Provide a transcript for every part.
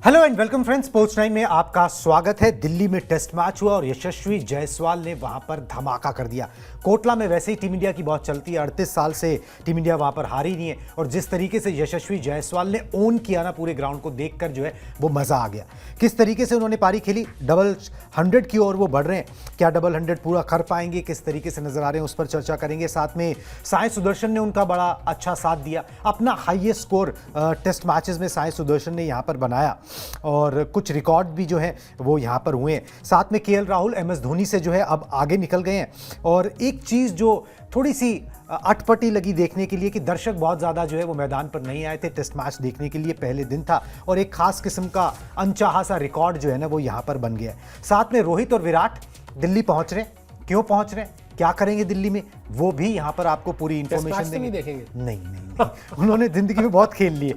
Hello and welcome friends, sports nine में आपका स्वागत है। दिल्ली में टेस्ट मैच हुआ और यशस्वी जायसवाल ने वहां पर धमाका कर दिया। कोटला में वैसे ही टीम इंडिया की बहुत चलती है, 38 साल से टीम इंडिया वहां पर हारी नहीं है और जिस तरीके से यशस्वी जायसवाल ने ओन किया ना पूरे ग्राउंड को, देखकर जो है वो मजा आ गया। किस तरीके से उन्होंने पारी खेली, डबल 100 की ओर वो बढ़ रहे हैं। क्या डबल 100 पूरा कर पाएंगे, किस तरीके से नजर आ रहे हैं, उस पर चर्चा करेंगे। साथ में साई सुदर्शन ने उनका बड़ा अच्छा साथ दिया, अपना हाईएस्ट स्कोर टेस्ट मैचेस में साई सुदर्शन ने यहां पर बनाया और कुछ रिकॉर्ड भी जो है वो यहाँ पर हुए हैं। साथ में केएल राहुल एमएस धोनी से जो है अब आगे निकल गए हैं। और एक चीज़ जो थोड़ी सी अटपटी लगी देखने के लिए कि दर्शक बहुत ज़्यादा जो है वो मैदान पर नहीं आए थे टेस्ट मैच देखने के लिए, पहले दिन था और एक खास किस्म का अनचाहा सा रिकॉर्ड जो है ना वो यहाँ पर बन गया है। साथ में रोहित और विराट दिल्ली पहुँच रहे हैं। क्यों पहुँच रहे हैं, क्या करेंगे दिल्ली में, वो भी यहाँ पर आपको पूरी इंफॉर्मेशन देंगे। देखेंगे नहीं उन्होंने जिंदगी में बहुत खेल लिए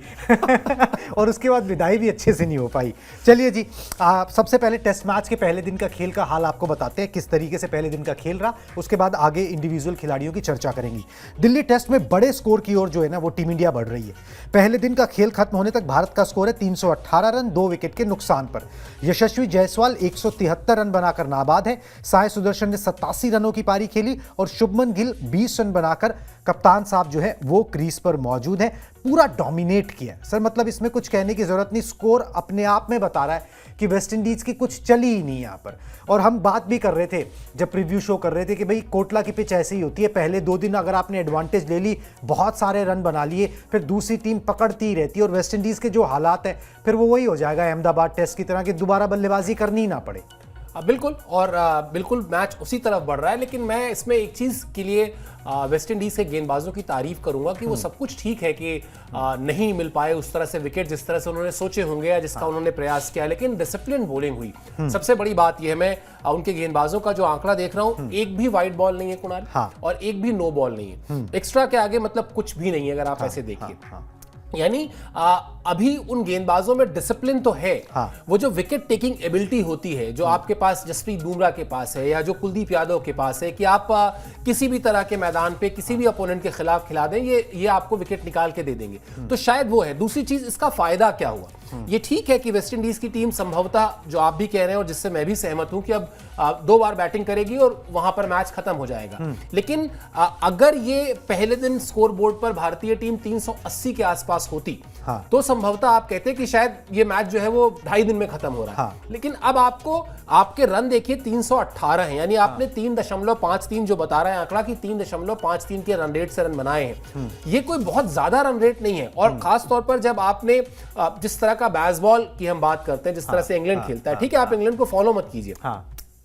और उसके बाद विदाई भी अच्छे से नहीं हो पाई। चलिए जी, सबसे पहले टेस्ट मैच के पहले दिन का खेल का हाल आपको बताते हैं, किस तरीके से पहले दिन का खेल रहा। उसके बाद आगे इंडिविजुअल खिलाड़ियों की चर्चा करेंगी। दिल्ली टेस्ट में बड़े स्कोर की ओर जो है ना वो टीम इंडिया बढ़ रही है। पहले दिन का खेल खत्म होने तक भारत का स्कोर है 318 रन, 2 विकेट के नुकसान पर। यशस्वी जायसवाल 173 रन बनाकर नाबाद है। साई सुदर्शन ने 87 रनों की पारी खेली और शुभमन गिल 20 रन बनाकर, कप्तान साहब जो है वो क्रीज पर मौजूद है। पूरा डोमिनेट किया सर, मतलब इसमें कुछ कहने की जरूरत नहीं। स्कोर अपने आप में बता रहा है कि वेस्टइंडीज की कुछ चली ही नहीं यहाँ पर। और हम बात भी कर रहे थे जब प्रीव्यू शो कर रहे थे कि भाई कोटला की पिच ऐसी ही होती है, पहले 2 दिन अगर आपने एडवांटेज ले ली, बहुत सारे रन बना लिए, फिर दूसरी टीम पकड़ती ही रहती है और वेस्टइंडीज के जो हालात है फिर वो वही हो जाएगा अहमदाबाद टेस्ट की तरह कि दोबारा बल्लेबाजी करनी ही ना पड़े। बिल्कुल, और बिल्कुल मैच उसी तरफ बढ़ रहा है। लेकिन मैं इसमें एक चीज़ के लिए वेस्ट इंडीज़ के गेंदबाजों की तारीफ करूंगा कि वो सब कुछ ठीक है कि नहीं मिल पाए उस तरह से विकेट जिस तरह से उन्होंने सोचे होंगे या जिसका उन्होंने प्रयास किया, लेकिन डिसिप्लिन बॉलिंग हुई। सबसे बड़ी बात यह है, मैं उनके गेंदबाजों का जो आंकड़ा देख रहा हूं, एक भी वाइड बॉल नहीं है कुणाल, और एक भी नो बॉल नहीं है। एक्स्ट्रा के आगे मतलब कुछ भी नहीं है अगर आप ऐसे देखिए। यानी अभी उन गेंदबाजों में डिसिप्लिन तो है। वो जो विकेट टेकिंग एबिलिटी होती है जो आपके पास जसप्रीत बुमराह के पास है या जो कुलदीप यादव के पास है कि आप किसी भी तरह के मैदान पे किसी भी अपोनेंट के खिलाफ खिला दें, ये आपको विकेट निकाल के दे देंगे, तो शायद वो है। दूसरी चीज, इसका फायदा क्या हुआ, ये ठीक है कि वेस्टइंडीज की टीम संभवतः, जो आप भी कह रहे हैं और जिससे मैं भी सहमत हूं, कि अब 2 बार बैटिंग करेगी और वहां पर मैच खत्म हो जाएगा। लेकिन अगर ये पहले दिन स्कोर बोर्ड पर भारतीय टीम 380 के आसपास होती, तो संभवतः आप कहते कि शायद ये मैच जो है वो 2.5 दिन में खत्म हो रहा है। लेकिन अब आपके रन देखिए 318 हैं, यानी आपने 3.53 जो बता रहा है आंकड़ा कि 3.53 के रन रेट से रन बनाए हैं। ये कोई बहुत ज्यादा रन रेट नहीं है। और खास तौर पर जब आपने जिस तरह का बेसबॉल की हम बात करते हैं, जिस तरह से इंग्लैंड खेलता है, ठीक है, आप इंग्लैंड को फॉलो मत कीजिए,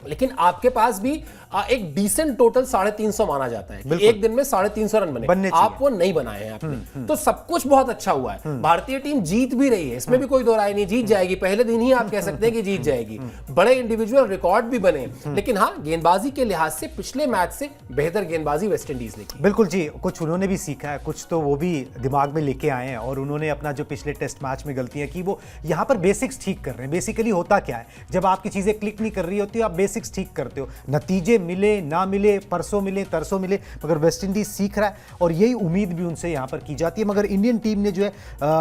लेकिन आपके पास भी एक डिसेंट टोटल 350 माना जाता है कि एक दिन में 350 रन बने, आप वो नहीं बनाए हैं आपने। तो सब कुछ बहुत अच्छा हुआ है। भारतीय टीम जीत भी रही है, इसमें भी कोई दो राय नहीं, जीत जाएगी। पहले दिन ही आप कह सकते हैं कि जीत जाएगी। बड़े इंडिविजुअल रिकॉर्ड भी बने, लेकिन हाँ, गेंदबाजी के लिहाज से पिछले मैच से बेहतर गेंदबाजी वेस्टइंडीज ने की। बिल्कुल जी, कुछ उन्होंने भी सीखा है, कुछ तो वो भी दिमाग में लेके आए हैं और उन्होंने अपना जो पिछले टेस्ट मैच में गलतियां की वो यहाँ पर बेसिक्स ठीक कर रहे हैं। बेसिकली होता क्या है, जब आपकी चीजें क्लिक नहीं कर रही होती, आप बेसिक्स ठीक करते हो, नतीजे मिले ना मिले, परसों मिले तरसों मिले, मगर वेस्टइंडीज सीख रहा है और यही उम्मीद भी उनसे यहां पर की जाती है। मगर इंडियन टीम ने जो है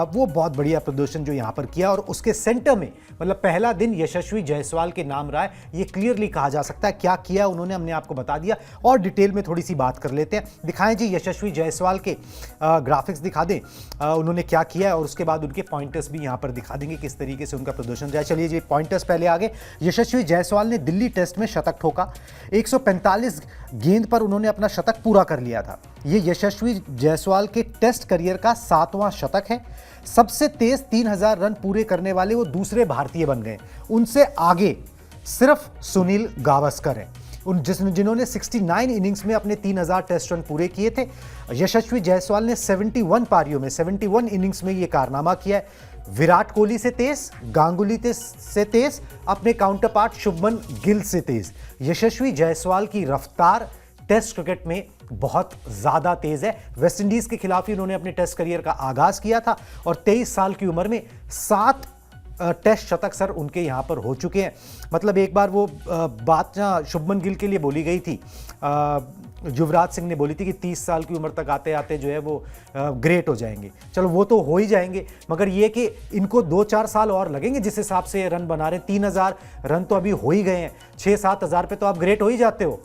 वो बहुत बढ़िया प्रदर्शन जो यहां पर किया और उसके सेंटर में, मतलब पहला दिन यशस्वी जायसवाल के नाम रहा है, ये क्लियरली कहा जा सकता है। क्या किया उन्होंने, हमने आपको बता दिया और डिटेल में थोड़ी सी बात कर लेते हैं। दिखाएं जी यशस्वी जायसवाल के ग्राफिक्स दिखा दें, उन्होंने क्या किया है और उसके बाद उनके पॉइंटर्स भी यहां पर दिखा देंगे किस तरीके से उनका प्रदर्शन रहा। चलिए जी, पॉइंटर्स पहले आगे। यशस्वी जायसवाल ने दिल्ली टेस्ट में शतक ठोका, 145 गेंद पर उन्होंने अपना शतक पूरा कर लिया था। यह यशस्वी जायसवाल के टेस्ट करियर का 7वां शतक है। सबसे तेज 3000 रन पूरे करने वाले वो दूसरे भारतीय बन गए। उनसे आगे सिर्फ सुनील गावस्कर हैं जिन्होंने 69 इनिंग्स में अपने 3000 टेस्ट रन पूरे किए थे। यशस्वी जायसवाल ने 71 पारियों में 71 इनिंग्स में यह कारनामा किया है। विराट कोहली से तेज, गांगुली से तेज, अपने काउंटर पार्ट शुभमन गिल से तेज। यशस्वी जायसवाल की रफ्तार टेस्ट क्रिकेट में बहुत ज्यादा तेज है। वेस्टइंडीज के खिलाफ ही उन्होंने अपने टेस्ट करियर का आगाज किया था और 23 साल की उम्र में 7 टेस्ट शतक सर उनके यहाँ पर हो चुके हैं। मतलब एक बार वो बात ना शुभमन गिल के लिए बोली गई थी, युवराज सिंह ने बोली थी कि 30 साल की उम्र तक आते आते जो है वो ग्रेट हो जाएंगे। चलो वो तो हो ही जाएंगे, मगर ये कि इनको 2-4 साल और लगेंगे जिस हिसाब से रन बना रहे हैं। 3000 रन तो अभी हो ही गए हैं, 6-7 हज़ार पे तो आप ग्रेट हो ही जाते हो।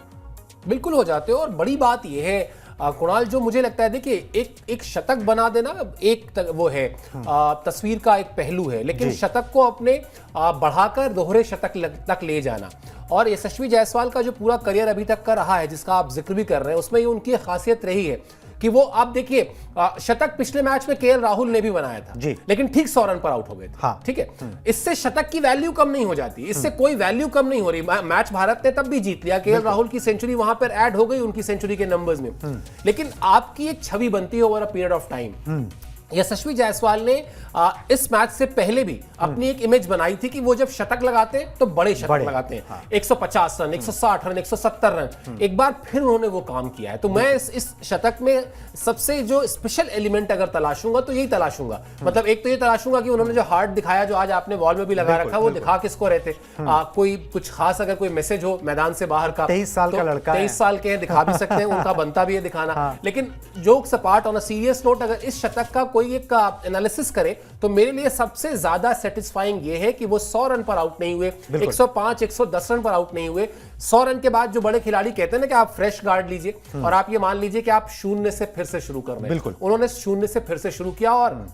बिल्कुल हो जाते हो। और बड़ी बात यह है कुणाल, जो मुझे लगता है, देखिए एक शतक बना देना वो है तस्वीर का एक पहलू है, लेकिन शतक को अपने बढ़ाकर दोहरे शतक तक ले जाना, और यशस्वी जायसवाल का जो पूरा करियर अभी तक का रहा है जिसका आप जिक्र भी कर रहे हैं, उसमें ये उनकी खासियत रही है कि वो, आप देखिए, शतक पिछले मैच में केएल राहुल ने भी बनाया था, लेकिन ठीक 100 रन पर आउट हो गए थे। हाँ। ठीक है, इससे शतक की वैल्यू कम नहीं हो जाती, इससे कोई वैल्यू कम नहीं हो रही। मैच भारत ने तब भी जीत लिया, केएल राहुल की सेंचुरी वहां पर ऐड हो गई उनकी सेंचुरी के नंबर्स में, लेकिन आपकी एक छवि बनती है over a period of time. Yashasvi Jaiswal ने इस मैच से पहले भी अपनी एक इमेज बनाई थी कि वो जब शतक लगाते हैं तो बड़े शतक लगाते हैं। हाँ। 150 रन, 160 रन, 170 रन, एक बार फिर उन्होंने वो काम किया है। तो मैं इस शतक में सबसे जो स्पेशल एलिमेंट अगर तलाशूंगा तो यही तलाशूंगा। मतलब एक तो ये तलाशूंगा कि उन्होंने जो हार्ट दिखाया, जो आज आपने वॉल में भी लगा रखा, वो दिखा किसको रहे थे। कोई कुछ खास अगर कोई मैसेज हो मैदान से बाहर का, 23 साल का लड़का, 23 साल के दिखा भी सकते हैं, उनका बनता भी है दिखाना। लेकिन jokes apart, on a serious note, अगर इस शतक का कोई एक एनालिसिस करे तो मेरे लिए सबसे ज्यादा सेटिस्फाइंग ये है कि वो 100 रन पर आउट नहीं हुए, 105, 110 रन पर आउट नहीं हुए। 100 रन के बाद जो बड़े खिलाड़ी कहते हैं ना कि आप फ्रेश गार्ड लीजिए और आप ये मान लीजिए कि आप शून्य से फिर से शुरू कर रहे हैं। उन्होंने शून्य से फिर से शुरू किया, और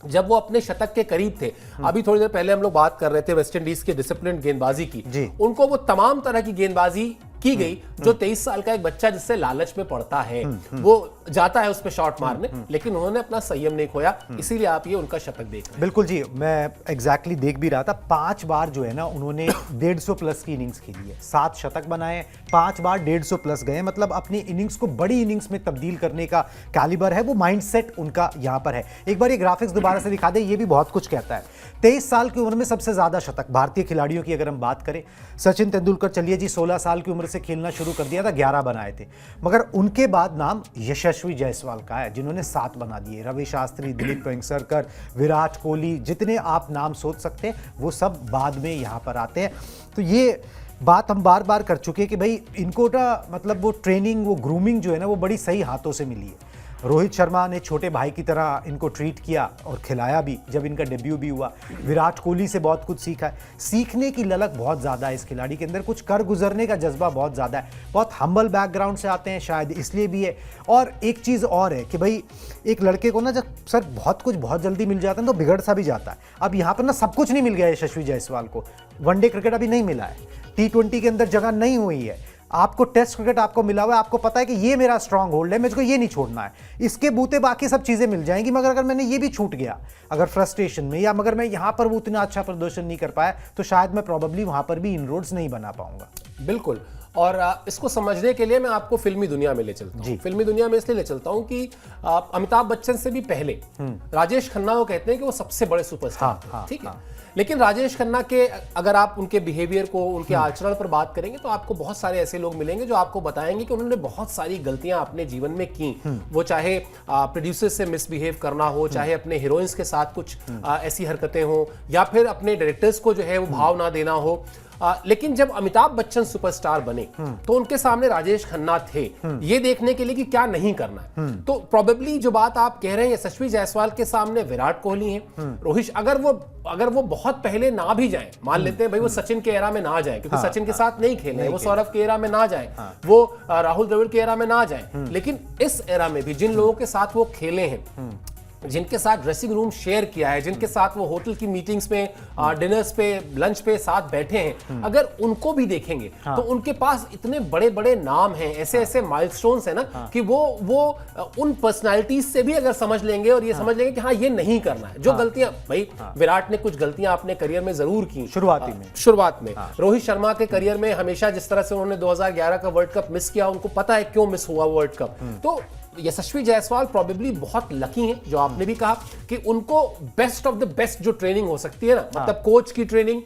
जब वो अपने शतक के करीब थे, अभी थोड़ी देर पहले हम लोग बात कर रहे थे वेस्ट इंडीज के डिसिप्लिन गेंदबाजी की, उनको वो तमाम तरह की गेंदबाजी की गई जो 23 साल का एक बच्चा जिससे लालच में पड़ता है वो जाता है उस पे शॉट मारने, लेकिन उन्होंने अपना संयम नहीं खोया, इसीलिए आप ये उनका शतक देख रहे हैं। बिल्कुल जी, मैं एग्जैक्टली देख भी रहा था। 5 बार जो है ना उन्होंने 150 प्लस की इनिंग्स खेली है, 7 शतक बनाए, 5 बार 150 प्लस गए। मतलब अपनी इनिंग्स को बड़ी इनिंग्स में तब्दील करने का कैलिबर है, वो माइंडसेट उनका यहाँ पर है। एक बार ये ग्राफिक्स दोबारा से दिखा दे, ये भी बहुत कुछ कहता है। 23 साल की उम्र में सबसे ज्यादा शतक भारतीय खिलाड़ियों की अगर हम बात करें, सचिन तेंदुलकर चलिए जी 16 साल की उम्र से खेलना शुरू कर दिया था, 11 बनाए थे, मगर उनके बाद नाम यशस्वी जायसवाल का है जिन्होंने 7 बना दिए। रवि शास्त्री, दिलीप वेंगसरकर, विराट कोहली, जितने आप नाम सोच सकते हैं वो सब बाद में यहाँ पर आते हैं। तो ये बात हम बार बार कर चुके हैं कि भाई इनको ना मतलब वो ट्रेनिंग, वो ग्रूमिंग जो है ना वो बड़ी सही हाथों से मिली है। रोहित शर्मा ने छोटे भाई की तरह इनको ट्रीट किया और खिलाया भी जब इनका डेब्यू भी हुआ। विराट कोहली से बहुत कुछ सीखा है, सीखने की ललक बहुत ज़्यादा है इस खिलाड़ी के अंदर, कुछ कर गुजरने का जज्बा बहुत ज़्यादा है, बहुत हम्बल बैकग्राउंड से आते हैं, शायद इसलिए भी है। और एक चीज़ और है कि भाई एक लड़के को ना जब सर बहुत कुछ बहुत जल्दी मिल जाता है तो बिगड़ सा भी जाता है। अब यहाँ पर ना सब कुछ नहीं मिल गया यशस्वी जायसवाल को, वनडे क्रिकेट अभी नहीं मिला है, T20 के अंदर जगह नहीं हुई है, आपको टेस्ट क्रिकेट आपको मिला हुआ है, आपको पता है कि ये मेरा स्ट्रांग होल्ड है, मुझको ये नहीं छोड़ना है, इसके बूते बाकी सब चीज़ें मिल जाएंगी। मगर अगर मैंने ये भी छूट गया अगर फ्रस्ट्रेशन में, या मगर मैं यहाँ पर वो उतना अच्छा प्रदर्शन नहीं कर पाया, तो शायद मैं प्रॉबेबली वहाँ पर भी इनरोड्स नहीं बना पाऊंगा। बिल्कुल, और इसको समझने के लिए मैं आपको फिल्मी दुनिया में ले चलता हूँ। फिल्मी दुनिया में इसलिए ले चलता हूँ कि अमिताभ बच्चन से भी पहले राजेश खन्ना को कहते हैं कि वो सबसे बड़े सुपरस्टार, ठीक है। लेकिन राजेश खन्ना के अगर आप उनके बिहेवियर को, उनके आचरण पर बात करेंगे तो आपको बहुत सारे ऐसे लोग मिलेंगे जो आपको बताएंगे कि उन्होंने बहुत सारी गलतियां अपने जीवन में की। वो चाहे प्रोड्यूसर से मिसबिहेव करना हो, चाहे अपने हीरोइंस के साथ कुछ ऐसी हरकतें हो, या फिर अपने डायरेक्टर्स को जो है वो भाव ना देना हो। लेकिन जब अमिताभ बच्चन सुपरस्टार बने तो उनके सामने राजेश खन्ना थे ये देखने के लिए कि क्या नहीं करना है। तो प्रोबेबली जो बात आप कह रहे हैं, यशस्वी जायसवाल के सामने विराट कोहली हैं, रोहित, अगर वो बहुत पहले ना भी जाए, मान लेते हैं भाई वो सचिन के एरा में ना जाए क्योंकि सचिन के साथ नहीं खेले, वो सौरभ के एरा में ना जाए, वो राहुल द्रविड़ के एरा में ना जाए, लेकिन इस एरा में भी जिन लोगों के साथ वो खेले हैं, जिनके साथ ड्रेसिंग रूम शेयर किया है, जिनके साथ वो होटल की मीटिंग्स में, डिनर्स पे, लंच पे साथ बैठे हैं, अगर उनको भी देखेंगे तो उनके पास इतने बड़े बड़े नाम हैं, ऐसे ऐसे माइलस्टोन्स हैं ना कि वो उन पर्सनालिटीज से भी अगर समझ लेंगे और ये समझ लेंगे कि हाँ ये नहीं करना है। जो गलतियां भाई विराट ने कुछ गलतियां अपने करियर में जरूर की शुरुआत में। रोहित शर्मा के करियर में हमेशा जिस तरह से उन्होंने 2011 का वर्ल्ड कप मिस किया, उनको पता है क्यों मिस हुआ वर्ल्ड कप। तो यशस्वी जायसवाल प्रोबेबली बहुत लकी हैं, जो आपने भी कहा कि उनको बेस्ट ऑफ द बेस्ट जो ट्रेनिंग हो सकती है ना, मतलब कोच की ट्रेनिंग,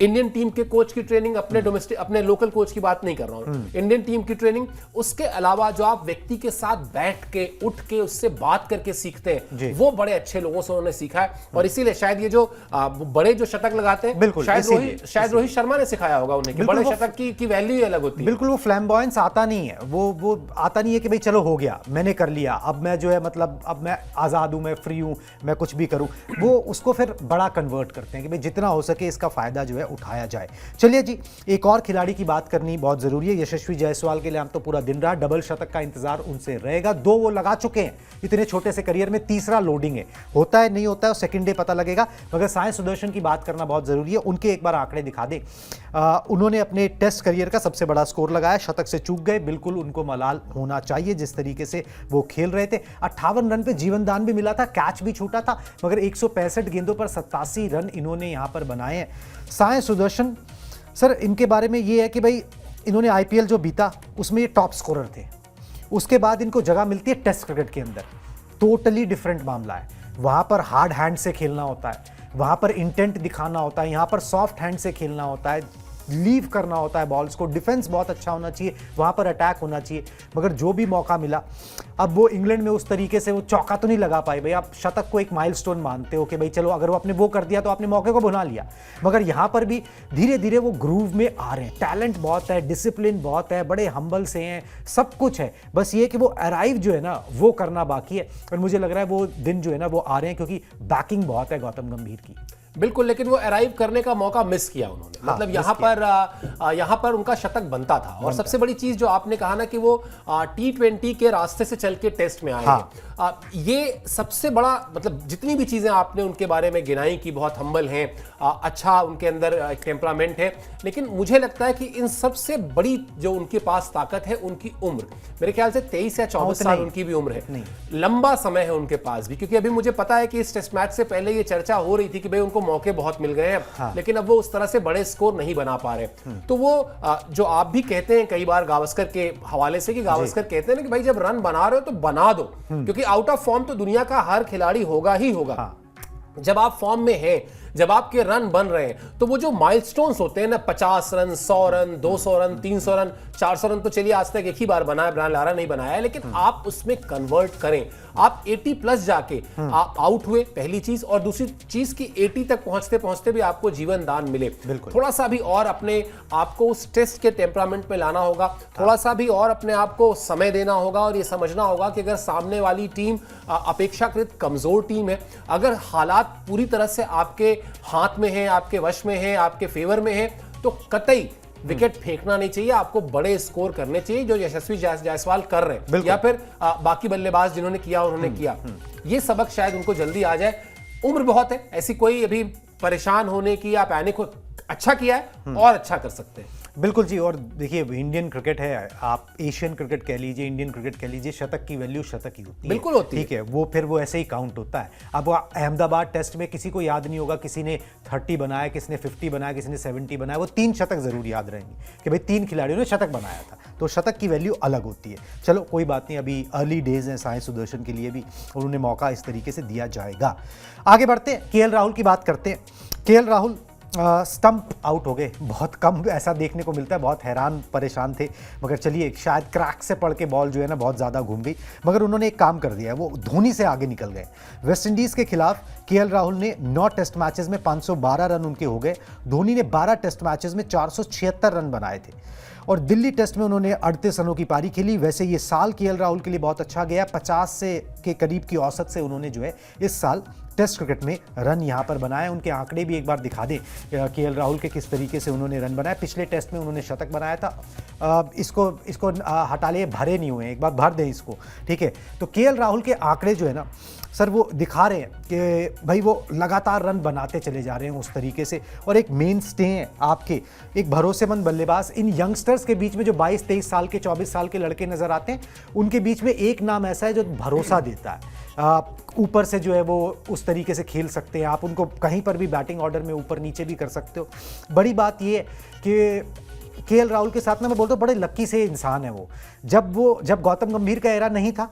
इंडियन टीम के कोच की ट्रेनिंग, अपने लोकल कोच की बात नहीं कर रहा हूं, इंडियन टीम की ट्रेनिंग, उसके अलावा जो आप व्यक्ति के साथ बैठ के उठ के उससे बात करके सीखते हैं, वो बड़े अच्छे लोगों से उन्होंने सीखा है। और इसीलिए शायद ये जो बड़े जो शतक लगाते हैं, शायद रोहित शर्मा ने सिखाया होगा उन्हें कि बड़े शतक की वैल्यू ही अलग होती है। बिल्कुल, वो फ्लैम्बॉयंस आता नहीं है, वो आता नहीं है कि भाई चलो हो गया, मैंने कर लिया, अब मैं जो है मतलब अब मैं आजाद हूं, मैं फ्री हूं, मैं कुछ भी करूं। वो उसको फिर बड़ा कन्वर्ट करते हैं कि भाई जितना हो सके इसका फायदा जो है उठाया जाए। चलिए जी, एक और खिलाड़ी की बात करनी बहुत जरूरी है। यशस्वी जायसवाल के लिए हम तो पूरा दिन रात डबल शतक का इंतजार उनसे रहेगा। 2 वो लगा चुके हैं इतने छोटे से करियर में, तीसरा लोडिंग है, होता है नहीं होता है सेकंड डे पता लगेगा। मगर साई सुदर्शन की बात करना बहुत जरूरी है, उनके एक बार आंकड़े दिखा दे। उन्होंने अपने टेस्ट करियर का सबसे बड़ा स्कोर लगाया, शतक से चूक गए, बिल्कुल उनको मलाल होना चाहिए जिस तरीके से वो खेल रहे थे। 58 रन पे जीवन दान भी मिला था, कैच भी छूटा था, मगर 165 गेंदों पर 87 रन इन्होंने यहां पर बनाए हैं। साई सुदर्शन सर, इनके बारे में ये है कि भाई इन्होंने आईपीएल जो बीता उसमें ये टॉप स्कोरर थे, उसके बाद इनको जगह मिलती है टेस्ट क्रिकेट के अंदर, टोटली डिफरेंट मामला है। वहां पर हार्ड हैंड से खेलना होता है, वहां पर इंटेंट दिखाना होता है, यहां पर सॉफ्ट हैंड से खेलना होता है, लीव करना होता है बॉल्स को, डिफेंस बहुत अच्छा होना चाहिए, वहां पर अटैक होना चाहिए। मगर जो भी मौका मिला, अब वो इंग्लैंड में उस तरीके से वो चौका तो नहीं लगा पाए। भाई आप शतक को एक माइलस्टोन मानते हो कि भाई चलो अगर वो आपने वो कर दिया तो आपने मौके को बुला लिया, मगर यहां पर भी धीरे धीरे वो ग्रूव में आ रहे हैं। टैलेंट बहुत है, डिसिप्लिन बहुत है, बड़े हम्बल से हैं, सब कुछ है, बस ये कि वो अराइव जो है ना वो करना बाकी है। और मुझे लग रहा है वो दिन जो है ना वो आ रहे हैं, क्योंकि बैकिंग बहुत है गौतम गंभीर की। बिल्कुल, लेकिन वो अराइव करने का मौका मिस किया उन्होंने। हाँ, मतलब यहाँ पर उनका शतक बनता था। और सबसे बड़ी चीज जो आपने कहा ना कि वो T20 के रास्ते से चल के टेस्ट में आए हैं, ये सबसे बड़ा, मतलब जितनी भी चीजें आपने उनके बारे में गिनाई कि बहुत हम्बल हैं, अच्छा उनके अंदर एक टेम्परामेंट है, लेकिन मुझे लगता है कि इन सबसे बड़ी जो उनके पास ताकत है उनकी उम्र। मेरे ख्याल से 23 या 24 साल उनकी भी उम्र है, लंबा समय है उनके पास भी। क्योंकि अभी मुझे पता है कि इस टेस्ट मैच से पहले ये चर्चा हो रही थी कि भाई उनको मौके बहुत मिल गए हैं, लेकिन अब वो उस तरह से बड़े स्कोर नहीं बना पा रहे। तो वो जो आप भी कहते हैं कई बार गावस्कर के हवाले से, कि गावस्कर कहते हैं ना कि भाई जब रन बना रहे हो तो बना दो, क्योंकि आउट ऑफ फॉर्म तो दुनिया का हर खिलाड़ी होगा ही होगा। जब आप फॉर्म में हैं, जब आपके रन बन रहे हैं, तो वो जो माइलस्टोन्स होते हैं ना, 50 run, 100 run, 200 run, 300 run, 400 run, तो चलिए आज तक एक ही बार बनाया, ब्रायन लारा नहीं बनाया है, लेकिन आप उसमें कन्वर्ट करें। आप 80 प्लस जाके आप आउट हुए, पहली चीज, और दूसरी चीज कि 80 तक पहुंचते पहुंचते भी आपको जीवन दान मिले। थोड़ा सा भी और अपने आपको उस टेस्ट के टेम्परामेंट में लाना होगा, थोड़ा सा भी और अपने आप को समय देना होगा, और ये समझना होगा कि अगर सामने वाली टीम अपेक्षाकृत कमजोर टीम है, अगर हालात पूरी तरह से आपके हाथ में है, आपके वश में है, आपके फेवर में है, तो कतई विकेट फेंकना नहीं चाहिए, आपको बड़े स्कोर करने चाहिए, जो यशस्वी जायसवाल कर रहे हैं, या फिर बाकी बल्लेबाज जिन्होंने किया उन्होंने किया। ये सबक शायद उनको जल्दी आ जाए। उम्र बहुत है, ऐसी कोई अभी परेशान होने की या पैनिक हो, अच्छा किया है और अच्छा कर सकते हैं। बिल्कुल जी। और देखिए इंडियन क्रिकेट है, आप एशियन क्रिकेट कह लीजिए, इंडियन क्रिकेट कह लीजिए, शतक की वैल्यू शतक ही होती है, बिल्कुल होती है, ठीक है। वो फिर वो ऐसे ही काउंट होता है। अब अहमदाबाद टेस्ट में किसी को याद नहीं होगा किसी ने 30 बनाया, किसी ने 50 बनाया, किसी ने 70 बनाया, वो 3 शतक जरूर याद रहेंगे कि भाई 3 खिलाड़ियों ने शतक बनाया था, तो शतक की वैल्यू अलग होती है। चलो कोई बात नहीं, अभी अर्ली डेज हैं साई सुदर्शन के लिए भी, और उन्हें मौका इस तरीके से दिया जाएगा। आगे बढ़ते हैं, केएल राहुल की बात करते हैं। केएल राहुल स्टंप आउट हो गए, बहुत कम ऐसा देखने को मिलता है, बहुत हैरान परेशान थे, मगर चलिए शायद क्रैक से पड़ के बॉल जो है ना बहुत ज़्यादा घूम गई, मगर उन्होंने एक काम कर दिया, वो धोनी से आगे निकल गए। वेस्ट इंडीज़ के खिलाफ केएल राहुल ने 9 टेस्ट मैचेस में 512 रन उनके हो गए, धोनी ने 12 टेस्ट मैचेस में 476 रन बनाए थे, और दिल्ली टेस्ट में उन्होंने 38 रनों की पारी खेली। वैसे ये साल केएल राहुल के लिए बहुत अच्छा गया, 50 से के करीब की औसत से उन्होंने जो है इस साल टेस्ट क्रिकेट में रन यहाँ पर बनाए। उनके आंकड़े भी एक बार दिखा दें केएल राहुल के, किस तरीके से उन्होंने रन बनाए। पिछले टेस्ट में उन्होंने शतक बनाया था, इसको हटा लिए, भरे नहीं हुए हैं, एक बार भर दें इसको, ठीक है। तो केएल राहुल के आंकड़े जो है ना सर वो दिखा रहे हैं कि भाई वो लगातार रन बनाते चले जा रहे हैं उस तरीके से, और एक मेन स्टे हैं आपके, एक भरोसेमंद बल्लेबाज। इन यंगस्टर्स के बीच में जो 22-23 साल के, 24 साल के लड़के नजर आते हैं, उनके बीच में एक नाम ऐसा है जो भरोसा देता है। ऊपर से जो है वो उस तरीके से खेल सकते हैं, आप उनको कहीं पर भी बैटिंग ऑर्डर में ऊपर नीचे भी कर सकते हो। बड़ी बात ये कि केएल राहुल के साथ ना मैं बोलता हूँ बड़े लक्की से इंसान है वो। जब गौतम गंभीर का एरा नहीं था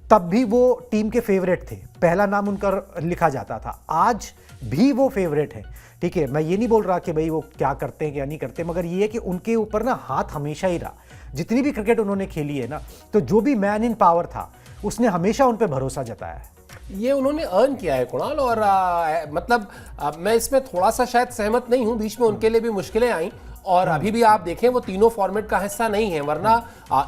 तब भी वो टीम के फेवरेट थे, पहला नाम उनका लिखा जाता था, आज भी वो फेवरेट है, ठीक है, मैं ये नहीं बोल रहा कि भाई वो क्या करते हैं क्या नहीं करते, मगर ये है कि उनके ऊपर ना हाथ हमेशा ही रहा। जितनी भी क्रिकेट उन्होंने खेली है ना, तो जो भी मैन इन पावर था उसने हमेशा उन पर भरोसा जताया है। ये उन्होंने अर्न किया है कुणाल, और मतलब मैं इसमें थोड़ा सा शायद सहमत नहीं हूं। बीच में उनके लिए भी मुश्किलें आई, और अभी भी आप देखें वो तीनों फॉर्मेट का हिस्सा नहीं है। वरना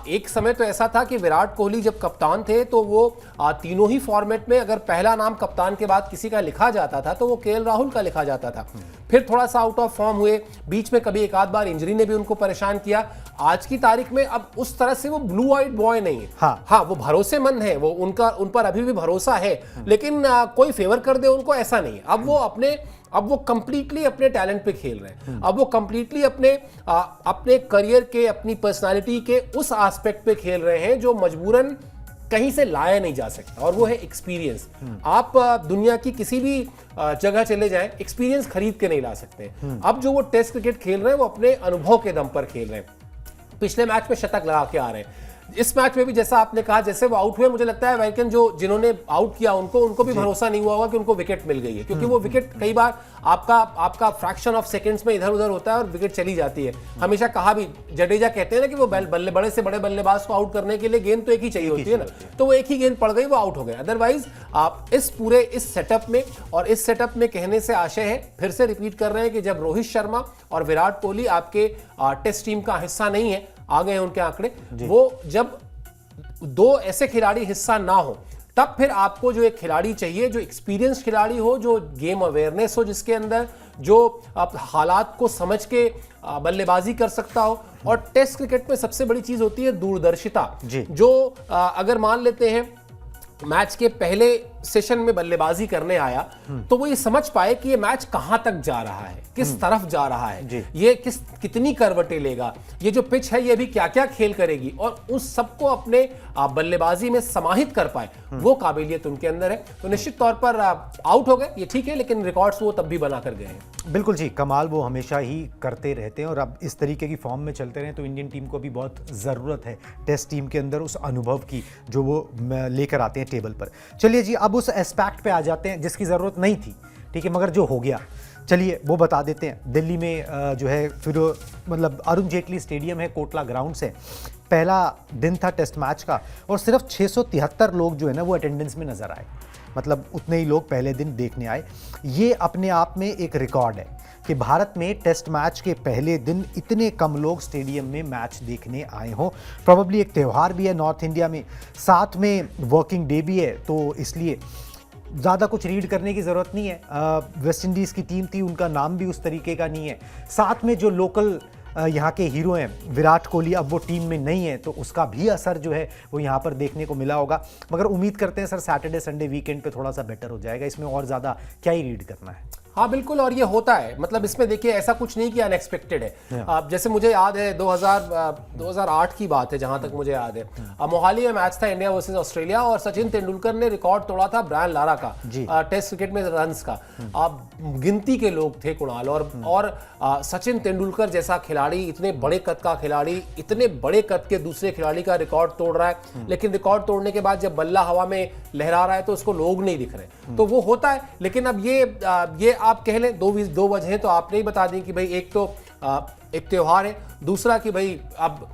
एक समय तो ऐसा था कि विराट कोहली जब कप्तान थे तो वो तीनों ही फॉर्मेट में अगर पहला नाम कप्तान के बाद किसी का लिखा जाता था तो वो केएल राहुल का लिखा जाता था। फिर थोड़ा सा आउट ऑफ फॉर्म हुए, बीच में कभी एक आध बार इंजरी ने भी उनको परेशान किया। आज की तारीख में अब उस तरह से वो ब्लू आइड बॉय नहीं है। हाँ, वो भरोसेमंद है, वो उन पर अभी भी भरोसा है, लेकिन कोई फेवर कर दे उनको ऐसा नहीं है। अब वो कंप्लीटली अपने टैलेंट पे खेल रहे हैं। अब वो कंप्लीटली अपने करियर के, अपनी पर्सनालिटी के उस एस्पेक्ट पे खेल रहे हैं जो मजबूरन कहीं से लाया नहीं जा सकता, और वो है एक्सपीरियंस। आप दुनिया की किसी भी जगह चले जाएं, एक्सपीरियंस खरीद के नहीं ला सकते। अब जो वो टेस्ट क्रिकेट खेल रहे हैं वो अपने अनुभव के दम पर खेल रहे हैं। पिछले मैच में शतक लगा के आ रहे हैं। इस मैच में भी जैसा आपने कहा, जैसे वो आउट हुए, मुझे लगता है वैकन जिन्होंने आउट किया उनको भी भरोसा नहीं हुआ होगा कि उनको विकेट मिल गई है, क्योंकि वो विकेट कई बार आपका फ्रैक्शन ऑफ सेकंड्स में इधर उधर होता है और विकेट चली जाती है। हमेशा कहा भी, जडेजा कहते हैं ना कि वो बड़े से बड़े बल्लेबाज को आउट करने के लिए गेंद तो एक ही चाहिए होती है ना, तो वो एक ही गेंद पड़ गई, वो आउट हो गए। अदरवाइज आप इस सेटअप में, और इस सेटअप में कहने से आशय है, फिर से रिपीट कर रहे हैं कि जब रोहित शर्मा और विराट कोहली आपके टेस्ट टीम का हिस्सा नहीं है, आ गए हैं उनके आंकड़े, वो जब दो ऐसे खिलाड़ी हिस्सा ना हो, तब फिर आपको जो एक खिलाड़ी चाहिए, जो एक्सपीरियंस खिलाड़ी हो, जो गेम अवेयरनेस हो जिसके अंदर, जो हालात को समझ के बल्लेबाजी कर सकता हो। और टेस्ट क्रिकेट में सबसे बड़ी चीज होती है दूरदर्शिता, जो अगर मान लेते हैं मैच के पहले सेशन में बल्लेबाजी करने आया तो वो ये समझ पाए कि ये मैच कहां तक जा रहा है, किस तरफ जा रहा है, ये कितनी करवटें लेगा, ये जो पिच है ये भी क्या क्या खेल करेगी, और उस सबको अपने बल्लेबाजी में समाहित कर पाए, वो काबिलियत उनके अंदर है। तो निश्चित तौर पर आउट हो गए, ये ठीक है, लेकिन रिकॉर्ड्स वो तब भी बना कर गए हैं। बिल्कुल जी, कमाल वो हमेशा ही करते रहते हैं, और अब इस तरीके की फॉर्म में चलते रहें तो इंडियन टीम को भी बहुत ज़रूरत है टेस्ट टीम के अंदर उस अनुभव की जो वो लेकर आते हैं टेबल पर। चलिए जी, अब उस एस्पेक्ट पे आ जाते हैं जिसकी ज़रूरत नहीं थी, ठीक है, मगर जो हो गया, चलिए वो बता देते हैं। दिल्ली में जो है फिर मतलब अरुण जेटली स्टेडियम है, कोटला ग्राउंड से पहला दिन था टेस्ट मैच का, और सिर्फ 673 लोग जो है ना वो अटेंडेंस में नज़र आए। मतलब उतने ही लोग पहले दिन देखने आए। ये अपने आप में एक रिकॉर्ड है कि भारत में टेस्ट मैच के पहले दिन इतने कम लोग स्टेडियम में मैच देखने आए हों। प्रॉबेबली एक त्यौहार भी है नॉर्थ इंडिया में, साथ में वर्किंग डे भी है, तो इसलिए ज़्यादा कुछ रीड करने की ज़रूरत नहीं है। वेस्ट इंडीज़ की टीम थी, उनका नाम भी उस तरीके का नहीं है। साथ में जो लोकल यहाँ के हीरो हैं विराट कोहली, अब वो टीम में नहीं है, तो उसका भी असर जो है वो यहाँ पर देखने को मिला होगा। मगर उम्मीद करते हैं सर सैटरडे संडे वीकेंड पे थोड़ा सा बेटर हो जाएगा, इसमें और ज़्यादा क्या ही रीड करना है। हाँ बिल्कुल, और ये होता है, मतलब इसमें देखिए ऐसा कुछ नहीं कि अनएक्सपेक्टेड है। जैसे मुझे याद है 2008 की बात है जहां तक मुझे याद है, मोहाली में मैच था इंडिया वर्सेस ऑस्ट्रेलिया, और सचिन तेंदुलकर ने रिकॉर्ड तोड़ा था ब्रायन लारा का टेस्ट क्रिकेट में रन्स का। गिनती के लोग थे कुणाल, और सचिन तेंदुलकर जैसा खिलाड़ी, इतने बड़े कद का खिलाड़ी, इतने बड़े कद के दूसरे खिलाड़ी का रिकॉर्ड तोड़ रहा है, लेकिन रिकॉर्ड तोड़ने के बाद जब बल्ला हवा में लहरा रहा है तो उसको लोग नहीं दिख रहे, तो वो होता है। लेकिन अब ये आप कह लें दो वजह तो आपने ही बता दी कि भाई एक तो एक त्योहार है, दूसरा कि भाई अब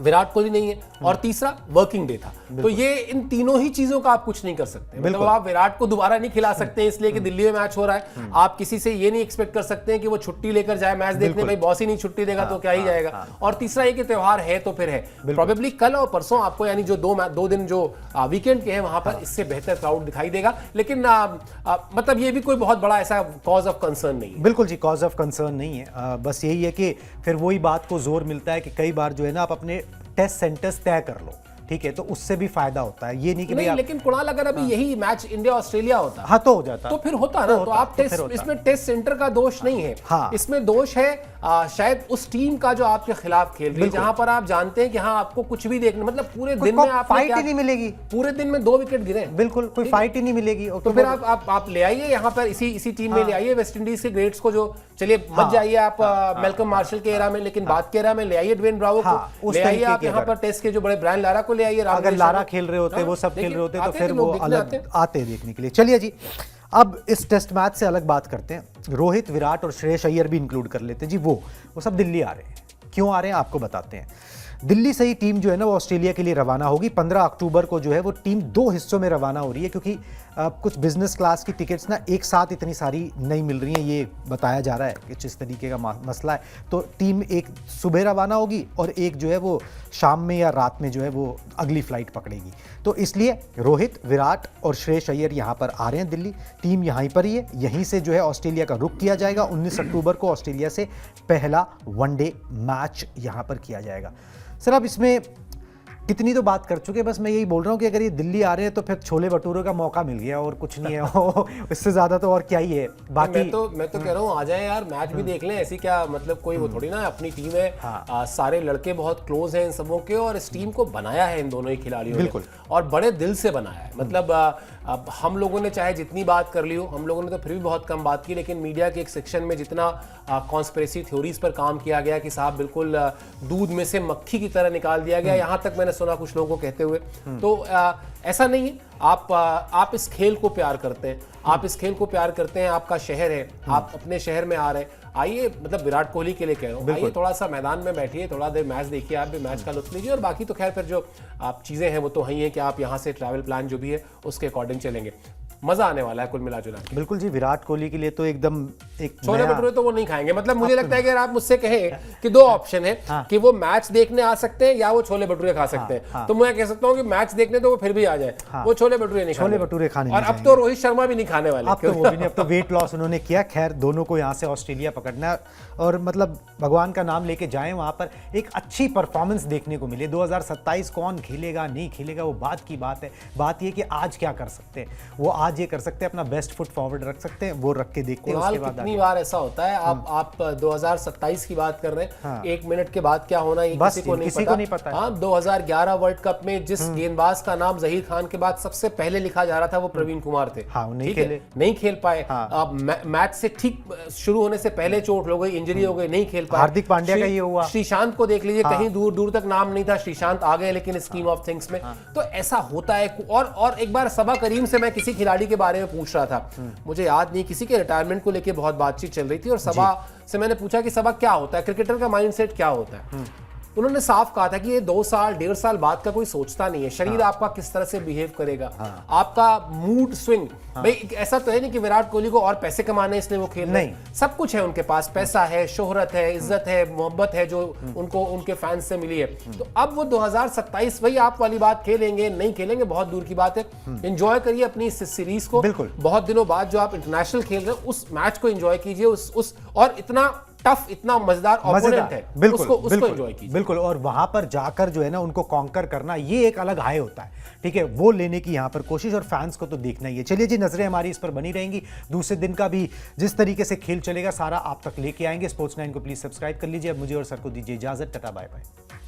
विराट कोहली नहीं है, और तीसरा वर्किंग डे था। तो ये इन तीनों ही चीजों का आप कुछ नहीं कर सकते। मतलब आप विराट को दोबारा नहीं खिला सकते इसलिए कि दिल्ली में मैच हो रहा है। आप किसी से ये नहीं एक्सपेक्ट कर सकते हैं कि वो छुट्टी लेकर जाए मैच देखने, भाई बॉस ही नहीं छुट्टी देगा तो क्या ही जाएगा। और तीसरा ये कि त्योहार है तो फिर है, प्रॉबेबली कल और परसों आपको, यानी जो दो दिन जो वीकेंड के हैं वहां पर इससे बेहतर क्राउड दिखाई देगा। लेकिन मतलब ये भी कोई बहुत बड़ा ऐसा कॉज ऑफ कंसर्न नहीं है। बिल्कुल जी, कॉज ऑफ कंसर्न नहीं है। बस यही है कि फिर वही बात को जोर मिलता है कि कई बार जो है ना आप अपने टेस्ट सेंटर्स तय कर लो, ठीक है, तो उससे भी फायदा होता है। ये नहीं कि नहीं, लेकिन कुणाल अगर अभी यही मैच इंडिया ऑस्ट्रेलिया होता, हाँ तो हो जाता, तो फिर होता ना, तो आप टेस्ट, इसमें टेस्ट सेंटर का दोष नहीं है। हाँ, इसमें दोष है शायद उस टीम का जो आपके खिलाफ खेल रही है, जहां पर आप जानते हैं कि हाँ आपको कुछ भी देखना, मतलब पूरे दिन में आप फाइट ही नहीं मिलेगी, पूरे दिन में 2 विकेट गिरे, बिल्कुल कोई फाइट ही नहीं मिलेगी। तो फिर आप ले आइए यहाँ पर इसी टीम में ले आइए वेस्ट इंडीज के ग्रेट्स को, जो चलिए मत जाइए आप मेल्कम मार्शल के एरा में, लेकिन बात के एरा में ले आइए ड्वेन ब्रावो को, ले आइए आप यहाँ पर टेस्ट के जो बड़े ब्रायन लारा को ले आइए। अगर लारा खेल रहे होते, वो सब खेल रहे होते, तो फिर वो अलग आते देखने के लिए। चलिए जी, अब इस टेस्ट मैच से अलग बात करते हैं, रोहित, विराट और श्रेयस अय्यर भी इंक्लूड कर लेते हैं जी। वो सब दिल्ली आ रहे हैं। क्यों आ रहे हैं आपको बताते हैं। दिल्ली से ही टीम जो है ना वो ऑस्ट्रेलिया के लिए रवाना होगी। 15 अक्टूबर को जो है वो टीम 2 हिस्सों में रवाना हो रही है, क्योंकि कुछ बिजनेस क्लास की टिकट्स ना एक साथ इतनी सारी नहीं मिल रही हैं, ये बताया जा रहा है कि जिस तरीके का मसला है। तो टीम एक सुबह रवाना होगी और एक जो है वो शाम में या रात में जो है वो अगली फ्लाइट पकड़ेगी। तो इसलिए रोहित, विराट और श्रेयस अय्यर यहाँ पर आ रहे हैं दिल्ली। टीम यहीं पर ही है, यहीं से जो है ऑस्ट्रेलिया का रुख किया जाएगा। 19 अक्टूबर को ऑस्ट्रेलिया से पहला वनडे मैच यहाँ पर किया जाएगा। सर अब इसमें कितनी तो बात कर चुके हैं, बस मैं यही बोल रहा हूँ कि अगर ये दिल्ली आ रहे हैं तो फिर छोले भटूरे का मौका मिल गया और कुछ नहीं है। इससे ज्यादा तो और क्या ही है। बाकी मैं तो कह रहा हूँ आ जाए यार, मैच भी देख लें। ऐसी क्या मतलब कोई वो थोड़ी ना, अपनी टीम है। हाँ। सारे लड़के बहुत क्लोज हैं इन सबों के, और इस टीम को बनाया है इन दोनों ही खिलाड़ियों ने, बिल्कुल। और बड़े दिल से बनाया है। मतलब अब हम लोगों ने चाहे जितनी बात कर ली हो, हम लोगों ने तो फिर भी बहुत कम बात की, लेकिन मीडिया के एक सेक्शन में जितना कॉन्स्पिरेसी थ्योरीज पर काम किया गया कि साहब बिल्कुल दूध में से मक्खी की तरह निकाल दिया गया, यहाँ तक मैंने सुना कुछ लोगों को कहते हुए। तो ऐसा नहीं है। आप इस खेल को प्यार करते हैं, आप इस खेल को प्यार करते हैं, आपका शहर है, आप अपने शहर में आ रहे हैं। आइए, मतलब विराट कोहली के लिए कह रहा हूँ, आइए थोड़ा सा मैदान में बैठिए, थोड़ा देर मैच देखिए, आप भी मैच का लुत्फ लीजिए। और बाकी तो खैर फिर जो आप चीज़ें हैं वो तो वही है कि आप यहाँ से ट्रैवल प्लान जो भी है उसके अकॉर्डिंग चलेंगे। मजा आने वाला है कुल मिला जुला के। बिल्कुल जी, विराट कोहली के लिए तो एकदम एक छोले भटूरे तो वो नहीं खाएंगे। मतलब मुझे लगता है कि अगर आप मुझसे कहें कि 2 ऑप्शन है कि वो मैच देखने आ सकते हैं या वो छोले भटूरे खा सकते हैं, तो मैं कह सकता हूँ कि मैच देखने तो वो फिर भी आ जाए, वो छोले भटूरे नहीं, छोले भटूरे खाने। और अब तो रोहित शर्मा भी नहीं खाने वाले, अब तो वो भी नहीं, अब तो वेट लॉस उन्होंने किया। खैर दोनों को यहाँ से ऑस्ट्रेलिया पकड़ना है और मतलब भगवान का नाम लेके जाएं, वहाँ पर एक अच्छी परफॉर्मेंस देखने को मिले। 2027 कौन खेलेगा नहीं खेलेगा वो बात की बात है। बात ये कि आज क्या कर सकते हैं, वो आज ये कर सकते हैं, अपना बेस्ट फुट फॉरवर्ड रख सकते हैं, वो रख के देखते हैं। उसके बाद कितनी बार ऐसा होता है, आप 2027 की बात कर रहे हैं। हाँ। 1 मिनट के बाद क्या होना ये किसी को नहीं पता। हाँ, 2011 वर्ल्ड कप में जिस गेंदबाज का नाम जहीर खान के बाद सबसे पहले लिखा जा रहा था वो प्रवीण कुमार थे। हाँ, नहीं खेल पाए। मैच से ठीक शुरू होने से पहले चोट हो गई, इंजरी हो गई, नहीं खेल पाए। हार्दिक पांड्या का ये हुआ। श्रीशांत को देख लीजिए, कहीं दूर दूर तक नाम नहीं था, श्रीशांत आ गए लेकिन स्कीम ऑफ थिंग्स में। तो ऐसा होता है। और एक बार सबा करीम से मैं किसी खिलाड़ी के बारे में पूछ रहा था, मुझे याद नहीं, किसी के रिटायरमेंट को लेकर बहुत बातचीत चल रही थी, और सबा से मैंने पूछा कि सबा क्या होता है, क्रिकेटर का माइंडसेट क्या होता है। उन्होंने साफ कहा था कि ये 2 साल 1.5 साल बाद का कोई सोचता नहीं है। शरीर आपका किस तरह से बिहेव करेगा, आपका मूड स्विंग। भाई ऐसा तो है नहीं कि विराट कोहली को और पैसे कमाने इसलिए वो खेल रहे हैं। सब कुछ है उनके पास, पैसा है, शोहरत है, इज्जत है, मोहब्बत है जो उनको उनके फैंस से मिली है। तो अब वो 2027 वही आप वाली बात, खेलेंगे नहीं खेलेंगे बहुत दूर की बात है। एंजॉय करिए अपनी इस सीरीज को। बहुत दिनों बाद जो आप इंटरनेशनल खेल रहे हैं उस मैच को एंजॉय कीजिए। उस और इतना टफ, इतना मजेदार ओपोनेंट है, उसको एंजॉय कीजिए। बिल्कुल। और वहां पर जाकर जो है ना उनको कॉन्कर करना, ये एक अलग हाई होता है। ठीक है, वो लेने की यहाँ पर कोशिश, और फैंस को तो देखना ही है। चलिए जी, नजरें हमारी इस पर बनी रहेंगी। दूसरे दिन का भी जिस तरीके से खेल चलेगा सारा आप तक लेके आएंगे। स्पोर्ट्स 9 को प्लीज सब्सक्राइब कर लीजिए। अब मुझे और सर को दीजिए इजाजत। Tata bye bye.